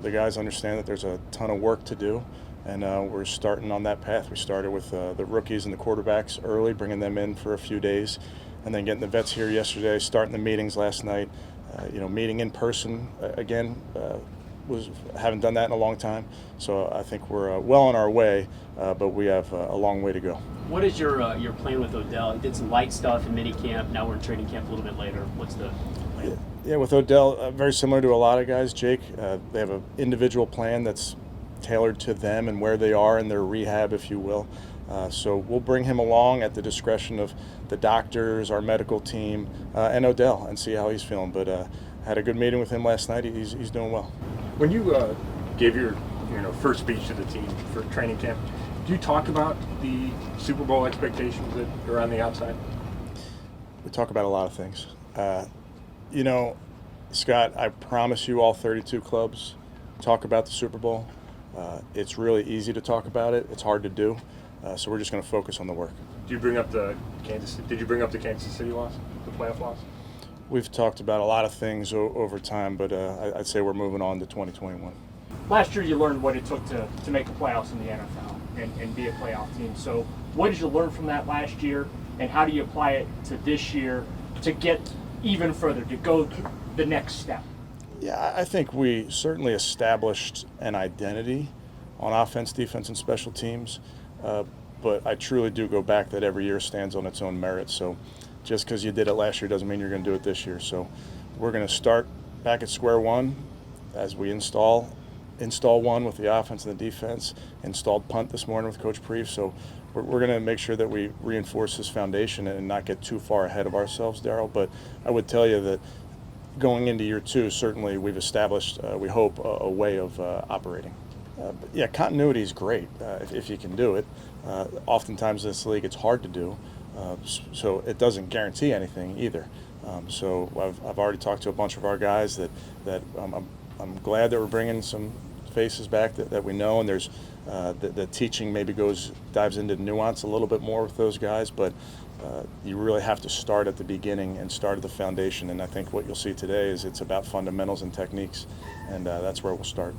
the guys understand that there's a ton of work to do, and we're starting on that path. We started with the rookies and the quarterbacks early, bringing them in for a few days, and then getting the vets here yesterday, starting the meetings last night. Meeting in person again. Haven't done that in a long time, so I think we're well on our way, but we have a long way to go. What is your plan with Odell? He did some light stuff in minicamp. Now we're in training camp a little bit later. What's the plan? Yeah, with Odell, very similar to a lot of guys, Jake. They have an individual plan that's tailored to them and where they are in their rehab, if you will. So we'll bring him along at the discretion of the doctors, our medical team, and Odell, and see how he's feeling. But had a good meeting with him last night. He's doing well. When you gave your first speech to the team for training camp, do you talk about the Super Bowl expectations that are on the outside? We talk about a lot of things. Scott, I promise you all 32 clubs talk about the Super Bowl. It's really easy to talk about it. It's hard to do. So we're just going to focus on the work. Did you bring up the Kansas City loss, the playoff loss? We've talked about a lot of things over time, but I'd say we're moving on to 2021. Last year you learned what it took to make the playoffs in the NFL and be a playoff team. So what did you learn from that last year, and how do you apply it to this year to get even further, to go the next step? Yeah, I think we certainly established an identity on offense, defense, and special teams, but I truly do go back that every year stands on its own merit. So just because you did it last year doesn't mean you're going to do it this year. So we're going to start back at square one as we install one with the offense and the defense. Installed punt this morning with Coach Preef. So we're going to make sure that we reinforce this foundation and not get too far ahead of ourselves, Darryl. But I would tell you that going into year two, certainly we've established, we hope, a way of operating. Yeah, continuity is great if you can do it. Oftentimes in this league it's hard to do, so it doesn't guarantee anything either. So I've already talked to a bunch of our guys that I'm glad that we're bringing some faces back that we know, and there's the teaching maybe dives into nuance a little bit more with those guys, but you really have to start at the beginning and start at the foundation, and I think what you'll see today is it's about fundamentals and techniques, and that's where we'll start.